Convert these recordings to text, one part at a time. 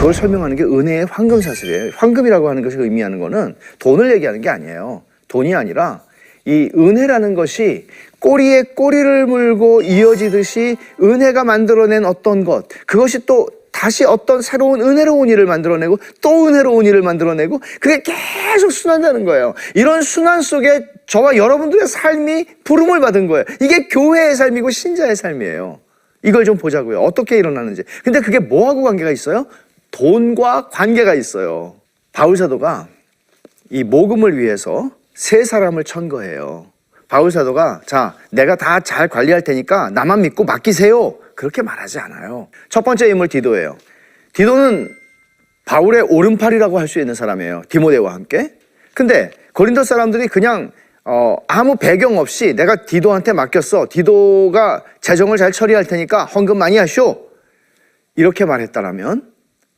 그걸 설명하는 게 은혜의 황금사슬이에요. 황금이라고 하는 것이 의미하는 거는 돈을 얘기하는 게 아니에요. 돈이 아니라 이 은혜라는 것이 꼬리에 꼬리를 물고 이어지듯이 은혜가 만들어낸 어떤 것, 그것이 또 다시 어떤 새로운 은혜로운 일을 만들어내고 또 은혜로운 일을 만들어내고 그게 계속 순환되는 거예요. 이런 순환 속에 저와 여러분들의 삶이 부름을 받은 거예요. 이게 교회의 삶이고 신자의 삶이에요. 이걸 좀 보자고요. 어떻게 일어나는지. 근데 그게 뭐하고 관계가 있어요? 돈과 관계가 있어요. 바울 사도가 이 모금을 위해서 세 사람을 천 거예요. 바울 사도가 자, 내가 다 잘 관리할 테니까 나만 믿고 맡기세요. 그렇게 말하지 않아요. 첫 번째 인물 디도예요. 디도는 바울의 오른팔이라고 할 수 있는 사람이에요. 디모데와 함께. 근데 고린도 사람들이 그냥 아무 배경 없이 내가 디도한테 맡겼어. 디도가 재정을 잘 처리할 테니까 헌금 많이 하쇼. 이렇게 말했다라면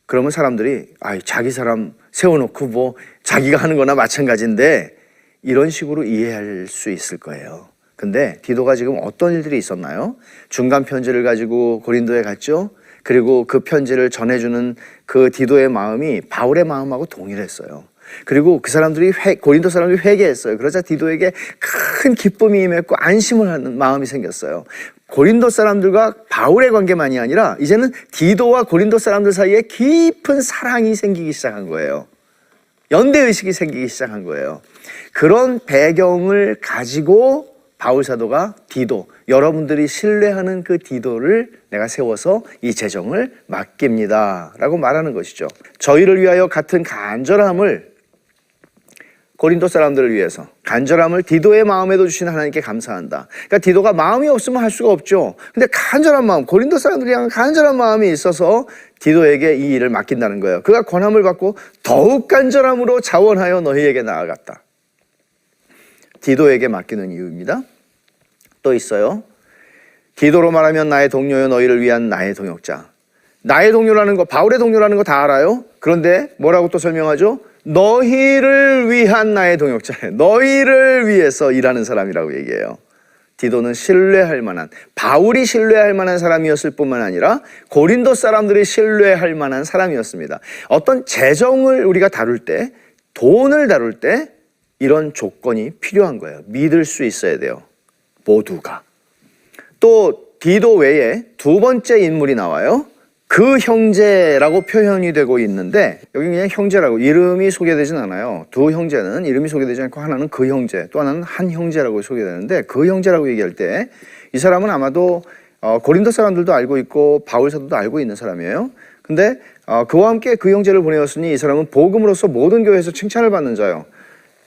그러면 사람들이 자기 사람 세워놓고 뭐 자기가 하는 거나 마찬가지인데 이런 식으로 이해할 수 있을 거예요. 근데 디도가 지금 어떤 일들이 있었나요? 중간 편지를 가지고 고린도에 갔죠. 그리고 그 편지를 전해주는 그 디도의 마음이 바울의 마음하고 동일했어요. 그리고 그 사람들이 고린도 사람들이 회개했어요. 그러자 디도에게 큰 기쁨이 임했고 안심을 하는 마음이 생겼어요. 고린도 사람들과 바울의 관계만이 아니라 이제는 디도와 고린도 사람들 사이에 깊은 사랑이 생기기 시작한 거예요. 연대의식이 생기기 시작한 거예요. 그런 배경을 가지고 바울 사도가 디도, 여러분들이 신뢰하는 그 디도를 내가 세워서 이 재정을 맡깁니다 라고 말하는 것이죠. 저희를 위하여 같은 간절함을, 고린도 사람들을 위해서 간절함을 디도의 마음에도 주신 하나님께 감사한다. 그러니까 디도가 마음이 없으면 할 수가 없죠. 근데 간절한 마음, 고린도 사람들이 향한 간절한 마음이 있어서 디도에게 이 일을 맡긴다는 거예요. 그가 권함을 받고 더욱 간절함으로 자원하여 너희에게 나아갔다. 디도에게 맡기는 이유입니다. 또 있어요. 디도로 말하면 나의 동료여 너희를 위한 나의 동역자. 나의 동료라는 거, 바울의 동료라는 거 다 알아요. 그런데 뭐라고 또 설명하죠? 너희를 위한 나의 동역자. 너희를 위해서 일하는 사람이라고 얘기해요. 디도는 신뢰할 만한, 바울이 신뢰할 만한 사람이었을 뿐만 아니라 고린도 사람들이 신뢰할 만한 사람이었습니다. 어떤 재정을 우리가 다룰 때, 돈을 다룰 때 이런 조건이 필요한 거예요. 믿을 수 있어야 돼요. 모두가. 또 디도 외에 두 번째 인물이 나와요. 그 형제라고 표현이 되고 있는데 여기 그냥 형제라고 이름이 소개되진 않아요. 두 형제는 이름이 소개되지 않고 하나는 그 형제, 또 하나는 한 형제라고 소개되는데 그 형제라고 얘기할 때 이 사람은 아마도 고린도 사람들도 알고 있고 바울 사도도 알고 있는 사람이에요. 근데 그와 함께 그 형제를 보내었으니 이 사람은 복음으로서 모든 교회에서 칭찬을 받는 자요.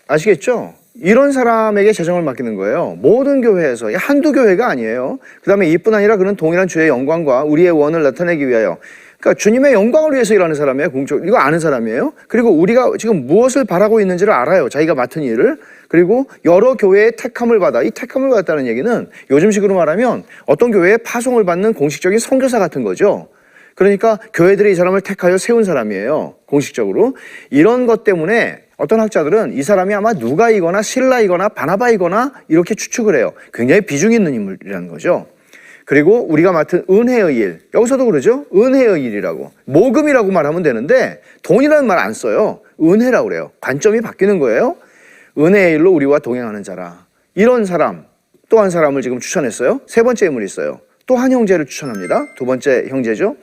아시겠죠? 이런 사람에게 재정을 맡기는 거예요. 모든 교회에서. 한두 교회가 아니에요. 그 다음에 이뿐 아니라 그는 동일한 주의 영광과 우리의 원을 나타내기 위하여, 그러니까 주님의 영광을 위해서 일하는 사람이에요. 공적, 이거 아는 사람이에요. 그리고 우리가 지금 무엇을 바라고 있는지를 알아요. 자기가 맡은 일을. 그리고 여러 교회의 택함을 받아. 이 택함을 받았다는 얘기는 요즘식으로 말하면 어떤 교회에 파송을 받는 공식적인 선교사 같은 거죠. 그러니까 교회들이 이 사람을 택하여 세운 사람이에요. 공식적으로. 이런 것 때문에 어떤 학자들은 이 사람이 아마 누가이거나 실라이거나 바나바이거나 이렇게 추측을 해요. 굉장히 비중 있는 인물이라는 거죠. 그리고 우리가 맡은 은혜의 일, 여기서도 그러죠. 은혜의 일이라고. 모금이라고 말하면 되는데 돈이라는 말 안 써요. 은혜라고 그래요. 관점이 바뀌는 거예요. 은혜의 일로 우리와 동행하는 자라. 이런 사람, 또 한 사람을 지금 추천했어요. 세 번째 인물이 있어요. 또 한 형제를 추천합니다. 두 번째 형제죠.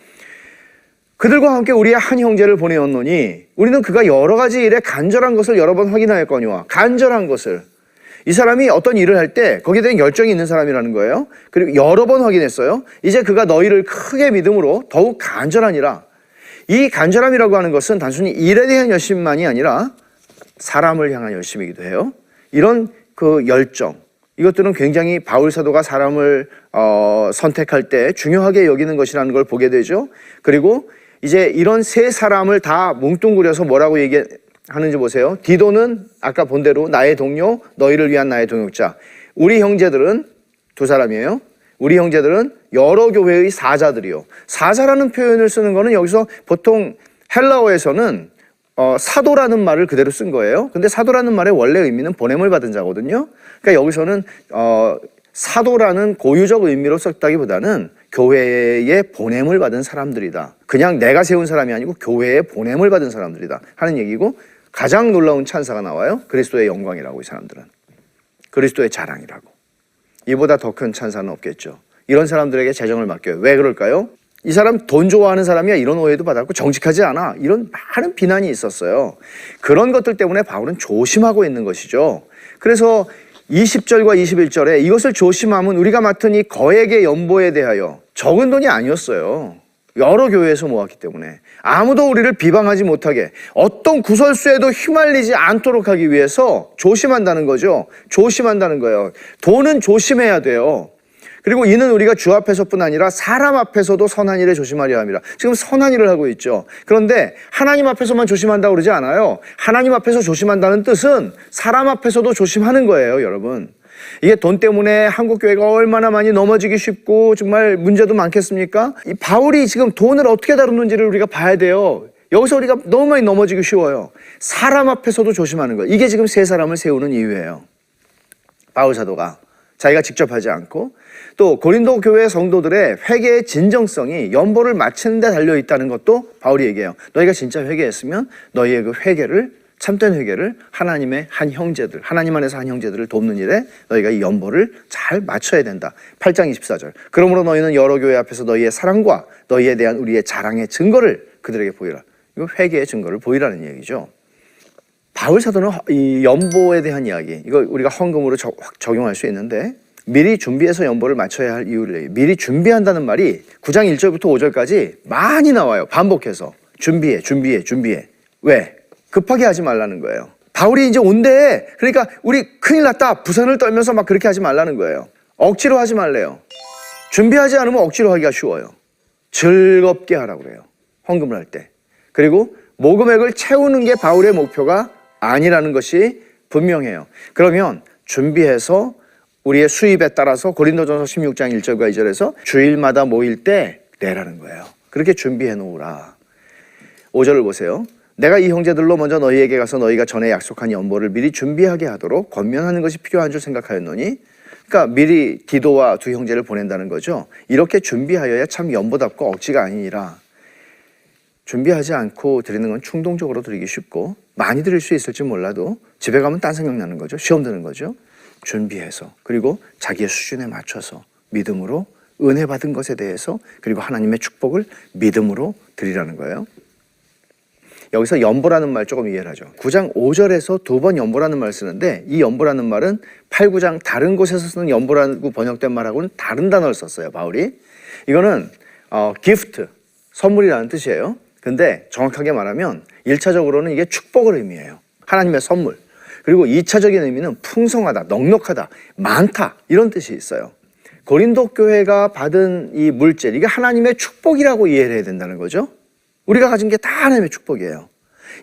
그들과 함께 우리의 한 형제를 보내었노니 우리는 그가 여러 가지 일에 간절한 것을 여러 번 확인하였거니와. 간절한 것을. 이 사람이 어떤 일을 할 때 거기에 대한 열정이 있는 사람이라는 거예요. 그리고 여러 번 확인했어요. 이제 그가 너희를 크게 믿음으로 더욱 간절하니라. 이 간절함이라고 하는 것은 단순히 일에 대한 열심만이 아니라 사람을 향한 열심이기도 해요. 이런 그 열정, 이것들은 굉장히 바울 사도가 사람을 선택할 때 중요하게 여기는 것이라는 걸 보게 되죠. 그리고 이제 이런 세 사람을 다 뭉뚱그려서 뭐라고 얘기하는지 보세요. 디도는 아까 본 대로 나의 동료, 너희를 위한 나의 동역자. 우리 형제들은 두 사람이에요. 우리 형제들은 여러 교회의 사자들이요. 사자라는 표현을 쓰는 거는 여기서 보통 헬라어에서는 사도라는 말을 그대로 쓴 거예요. 근데 사도라는 말의 원래 의미는 보냄을 받은 자거든요. 그러니까 여기서는 사도라는 고유적 의미로 썼다기보다는 교회에 보냄을 받은 사람들이다. 그냥 내가 세운 사람이 아니고 교회에 보냄을 받은 사람들이다 하는 얘기고, 가장 놀라운 찬사가 나와요. 그리스도의 영광이라고, 이 사람들은. 그리스도의 자랑이라고. 이보다 더 큰 찬사는 없겠죠. 이런 사람들에게 재정을 맡겨요. 왜 그럴까요? 이 사람 돈 좋아하는 사람이야, 이런 오해도 받았고, 정직하지 않아, 이런 많은 비난이 있었어요. 그런 것들 때문에 바울은 조심하고 있는 것이죠. 그래서 20절과 21절에 이것을 조심함은 우리가 맡은 이 거액의 연보에 대하여, 적은 돈이 아니었어요. 여러 교회에서 모았기 때문에 아무도 우리를 비방하지 못하게, 어떤 구설수에도 휘말리지 않도록 하기 위해서 조심한다는 거죠. 조심한다는 거예요. 돈은 조심해야 돼요. 그리고 이는 우리가 주 앞에서뿐 아니라 사람 앞에서도 선한 일에 조심하려 합니다. 지금 선한 일을 하고 있죠. 그런데 하나님 앞에서만 조심한다고 그러지 않아요. 하나님 앞에서 조심한다는 뜻은 사람 앞에서도 조심하는 거예요, 여러분. 이게 돈 때문에 한국 교회가 얼마나 많이 넘어지기 쉽고 정말 문제도 많겠습니까? 이 바울이 지금 돈을 어떻게 다루는지를 우리가 봐야 돼요. 여기서 우리가 너무 많이 넘어지기 쉬워요. 사람 앞에서도 조심하는 거예요. 이게 지금 세 사람을 세우는 이유예요. 바울 사도가 자기가 직접 하지 않고, 또 고린도 교회 성도들의 회개의 진정성이 연보를 마치는 데 달려있다는 것도 바울이 얘기해요. 너희가 진짜 회개했으면 너희의 그 회개를, 참된 회개를 하나님의 한 형제들, 하나님 안에서 한 형제들을 돕는 일에 너희가 이 연보를 잘 맞춰야 된다. 8장 24절. 그러므로 너희는 여러 교회 앞에서 너희의 사랑과 너희에 대한 우리의 자랑의 증거를 그들에게 보이라. 이거 회개의 증거를 보이라는 얘기죠. 바울 사도는 이 연보에 대한 이야기, 이거 우리가 헌금으로 적용할 수 있는데, 미리 준비해서 연보를 맞춰야 할 이유를 얘기해요. 미리 준비한다는 말이 9장 1절부터 5절까지 많이 나와요. 반복해서. 준비해. 왜? 급하게 하지 말라는 거예요. 바울이 이제 온대. 그러니까 우리 큰일 났다, 부산을 떨면서 막 그렇게 하지 말라는 거예요. 억지로 하지 말래요. 준비하지 않으면 억지로 하기가 쉬워요. 즐겁게 하라고 그래요, 헌금을 할 때. 그리고 모금액을 채우는 게 바울의 목표가 아니라는 것이 분명해요. 그러면 준비해서 우리의 수입에 따라서 고린도전서 16장 1절과 2절에서 주일마다 모일 때 내라는 거예요. 그렇게 준비해 놓으라. 5절을 보세요. 내가 이 형제들로 먼저 너희에게 가서 너희가 전에 약속한 연보를 미리 준비하게 하도록 권면하는 것이 필요한 줄 생각하였노니, 그러니까 미리 디도와 두 형제를 보낸다는 거죠. 이렇게 준비하여야 참 연보답고 억지가 아니니라. 준비하지 않고 드리는 건 충동적으로 드리기 쉽고, 많이 드릴 수 있을지 몰라도 집에 가면 딴 생각 나는 거죠. 시험 드는 거죠. 준비해서, 그리고 자기의 수준에 맞춰서 믿음으로 은혜 받은 것에 대해서, 그리고 하나님의 축복을 믿음으로 드리라는 거예요. 여기서 연보라는 말 조금 이해를 하죠. 9장 5절에서 두 번 연보라는 말을 쓰는데, 이 연보라는 말은 8, 9장 다른 곳에서 쓰는 연보라고 번역된 말하고는 다른 단어를 썼어요, 바울이. 이거는 gift, 선물이라는 뜻이에요. 근데 정확하게 말하면 1차적으로는 이게 축복을 의미해요. 하나님의 선물. 그리고 2차적인 의미는 풍성하다, 넉넉하다, 많다, 이런 뜻이 있어요. 고린도 교회가 받은 이 물질, 이게 하나님의 축복이라고 이해를 해야 된다는 거죠. 우리가 가진 게 다 하나님의 축복이에요.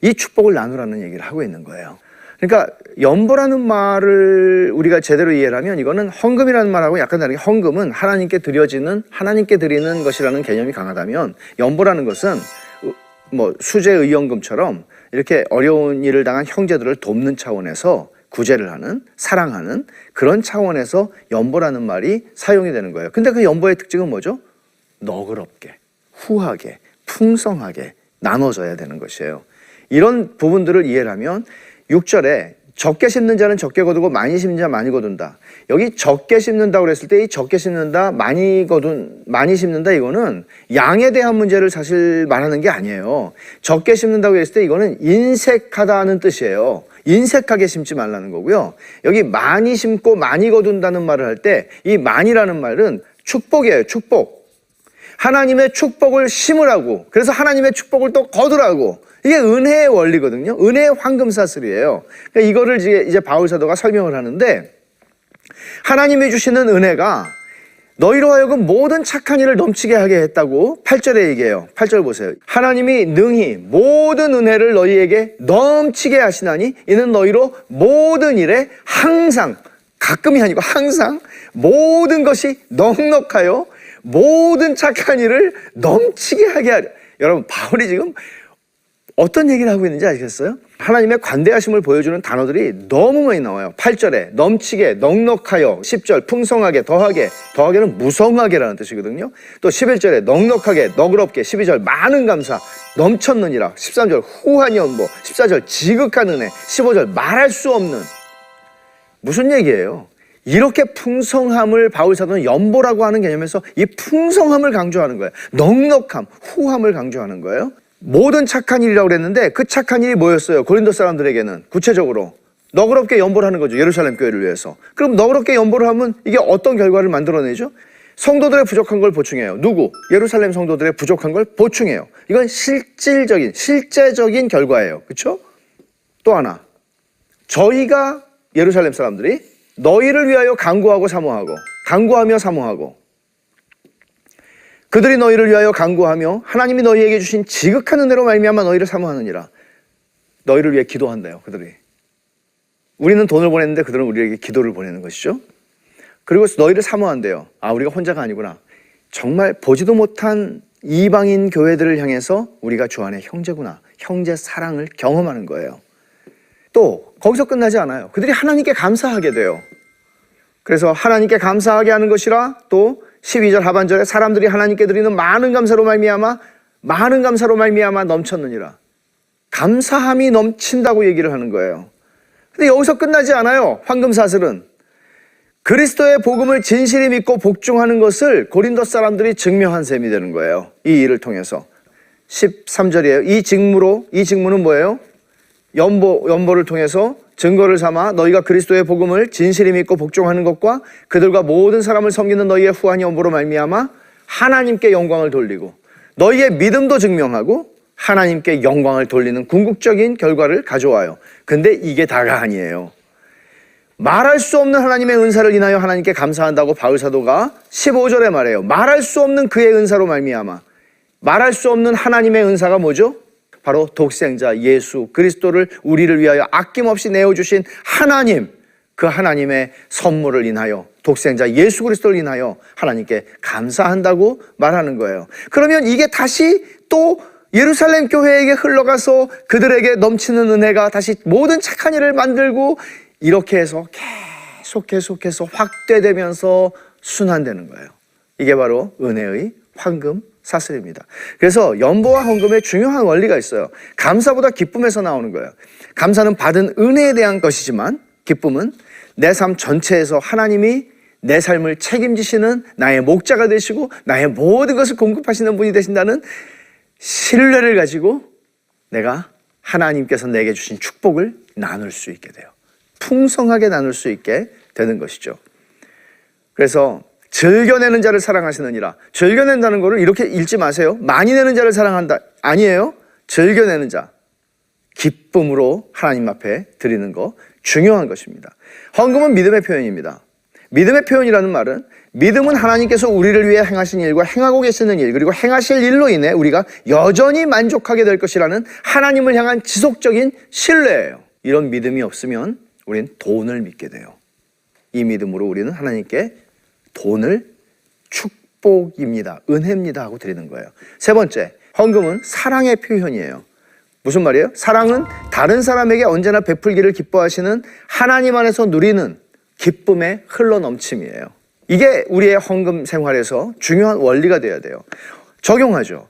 이 축복을 나누라는 얘기를 하고 있는 거예요. 그러니까 연보라는 말을 우리가 제대로 이해를 하면, 이거는 헌금이라는 말하고 약간 다르게, 헌금은 하나님께 드려지는, 하나님께 드리는 것이라는 개념이 강하다면, 연보라는 것은 뭐 수재 의연금처럼 이렇게 어려운 일을 당한 형제들을 돕는 차원에서 구제를 하는, 사랑하는 그런 차원에서 연보라는 말이 사용이 되는 거예요. 근데 그 연보의 특징은 뭐죠? 너그럽게, 후하게, 풍성하게 나눠져야 되는 것이에요. 이런 부분들을 이해를 하면 6절에 적게 심는 자는 적게 거두고 많이 심는 자 많이 거둔다. 여기 적게 심는다고 그랬을 때 이 적게 심는다, 많이 심는다, 이거는 양에 대한 문제를 사실 말하는 게 아니에요. 적게 심는다고 했을 때 이거는 인색하다는 뜻이에요. 인색하게 심지 말라는 거고요. 여기 많이 심고 많이 거둔다는 말을 할 때 이 많이라는 말은 축복이에요. 축복. 하나님의 축복을 심으라고, 그래서 하나님의 축복을 또 거두라고. 이게 은혜의 원리거든요. 은혜의 황금사슬이에요. 그러니까 이거를 이제 바울 사도가 설명을 하는데, 하나님이 주시는 은혜가 너희로 하여금 모든 착한 일을 넘치게 하게 했다고 8절에 얘기해요. 8절 보세요. 하나님이 능히 모든 은혜를 너희에게 넘치게 하시나니 이는 너희로 모든 일에 항상, 가끔이 아니고 항상 모든 것이 넉넉하여 모든 착한 일을 넘치게 하게 하려. 여러분, 바울이 지금 어떤 얘기를 하고 있는지 아시겠어요? 하나님의 관대하심을 보여주는 단어들이 너무 많이 나와요. 8절에 넘치게, 넉넉하여, 10절 풍성하게, 더하게, 더하게는 무성하게라는 뜻이거든요. 또 11절에 넉넉하게, 너그럽게, 12절 많은 감사, 넘쳤느니라, 13절 후한 연보, 14절 지극한 은혜, 15절 말할 수 없는. 무슨 얘기예요? 이렇게 풍성함을 바울사도는 연보라고 하는 개념에서 이 풍성함을 강조하는 거예요. 넉넉함, 후함을 강조하는 거예요. 모든 착한 일이라고 그랬는데 그 착한 일이 뭐였어요? 고린도 사람들에게는 구체적으로 너그럽게 연보를 하는 거죠. 예루살렘 교회를 위해서. 그럼 너그럽게 연보를 하면 이게 어떤 결과를 만들어내죠? 성도들의 부족한 걸 보충해요. 누구? 예루살렘 성도들의 부족한 걸 보충해요. 이건 실제적인 결과예요. 그렇죠? 또 하나, 저희가 예루살렘 사람들이 너희를 위하여 간구하고 사모하고, 간구하며 사모하고, 그들이 너희를 위하여 간구하며 하나님이 너희에게 주신 지극한 은혜로 말미암아 너희를 사모하느니라. 너희를 위해 기도한대요, 그들이. 우리는 돈을 보냈는데 그들은 우리에게 기도를 보내는 것이죠. 그리고 너희를 사모한대요. 아, 우리가 혼자가 아니구나. 정말 보지도 못한 이방인 교회들을 향해서 우리가 주 안에 형제구나. 형제 사랑을 경험하는 거예요. 또 거기서 끝나지 않아요. 그들이 하나님께 감사하게 돼요. 그래서 하나님께 감사하게 하는 것이라, 또 12절 하반절에 사람들이 하나님께 드리는 많은 감사로 말미암아 넘쳤느니라. 감사함이 넘친다고 얘기를 하는 거예요. 근데 여기서 끝나지 않아요. 황금사슬은 그리스도의 복음을 진실히 믿고 복종하는 것을 고린도 사람들이 증명한 셈이 되는 거예요. 이 일을 통해서. 13절이에요. 이 직무는 뭐예요? 연보를 통해서 증거를 삼아 너희가 그리스도의 복음을 진실히 믿고 복종하는 것과 그들과 모든 사람을 섬기는 너희의 후한 연보로 말미암아 하나님께 영광을 돌리고, 너희의 믿음도 증명하고 하나님께 영광을 돌리는 궁극적인 결과를 가져와요. 근데 이게 다가 아니에요. 말할 수 없는 하나님의 은사를 인하여 하나님께 감사한다고 바울 사도가 15절에 말해요. 말할 수 없는 그의 은사로 말미암아. 말할 수 없는 하나님의 은사가 뭐죠? 바로 독생자 예수 그리스도를 우리를 위하여 아낌없이 내어주신 하나님, 그 하나님의 선물을 인하여, 독생자 예수 그리스도를 인하여 하나님께 감사한다고 말하는 거예요. 그러면 이게 다시 또 예루살렘 교회에게 흘러가서 그들에게 넘치는 은혜가 다시 모든 착한 일을 만들고, 이렇게 해서 계속해서 확대되면서 순환되는 거예요. 이게 바로 은혜의 황금 사슬입니다. 그래서 연보와 헌금에 중요한 원리가 있어요. 감사보다 기쁨에서 나오는 거예요. 감사는 받은 은혜에 대한 것이지만, 기쁨은 내 삶 전체에서 하나님이 내 삶을 책임지시는 나의 목자가 되시고 나의 모든 것을 공급하시는 분이 되신다는 신뢰를 가지고 내가 하나님께서 내게 주신 축복을 나눌 수 있게 돼요. 풍성하게 나눌 수 있게 되는 것이죠. 그래서 즐겨내는 자를 사랑하시느니라. 즐겨낸다는 거를 이렇게 읽지 마세요. 많이 내는 자를 사랑한다. 아니에요. 즐겨내는 자. 기쁨으로 하나님 앞에 드리는 거 중요한 것입니다. 헌금은 믿음의 표현입니다. 믿음의 표현이라는 말은, 믿음은 하나님께서 우리를 위해 행하신 일과 행하고 계시는 일, 그리고 행하실 일로 인해 우리가 여전히 만족하게 될 것이라는 하나님을 향한 지속적인 신뢰예요. 이런 믿음이 없으면 우리는 돈을 믿게 돼요. 이 믿음으로 우리는 하나님께 돈을 축복입니다, 은혜입니다 하고 드리는 거예요. 세 번째, 헌금은 사랑의 표현이에요. 무슨 말이에요? 사랑은 다른 사람에게 언제나 베풀기를 기뻐하시는 하나님 안에서 누리는 기쁨의 흘러넘침이에요. 이게 우리의 헌금 생활에서 중요한 원리가 되어야 돼요. 적용하죠.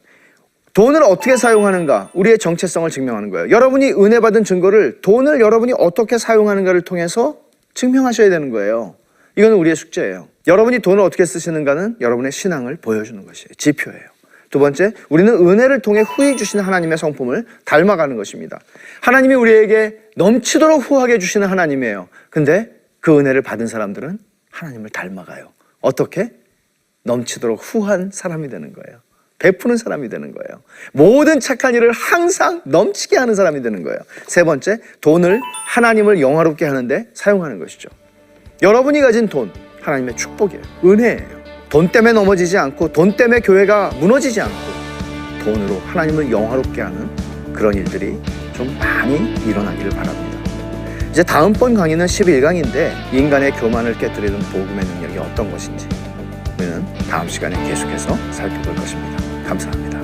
돈을 어떻게 사용하는가, 우리의 정체성을 증명하는 거예요. 여러분이 은혜 받은 증거를, 돈을 여러분이 어떻게 사용하는가를 통해서 증명하셔야 되는 거예요. 이건 우리의 숙제예요. 여러분이 돈을 어떻게 쓰시는가는 여러분의 신앙을 보여주는 것이에요. 지표예요. 두 번째, 우리는 은혜를 통해 후히 주시는 하나님의 성품을 닮아가는 것입니다. 하나님이 우리에게 넘치도록 후하게 주시는 하나님이에요. 근데 그 은혜를 받은 사람들은 하나님을 닮아가요. 어떻게? 넘치도록 후한 사람이 되는 거예요. 베푸는 사람이 되는 거예요. 모든 착한 일을 항상 넘치게 하는 사람이 되는 거예요. 세 번째, 돈을 하나님을 영화롭게 하는데 사용하는 것이죠. 여러분이 가진 돈, 하나님의 축복이에요. 은혜예요. 돈 때문에 넘어지지 않고, 돈 때문에 교회가 무너지지 않고, 돈으로 하나님을 영화롭게 하는 그런 일들이 좀 많이 일어나기를 바랍니다. 이제 다음번 강의는 11강인데 인간의 교만을 깨뜨리는 복음의 능력이 어떤 것인지 우리는 다음 시간에 계속해서 살펴볼 것입니다. 감사합니다.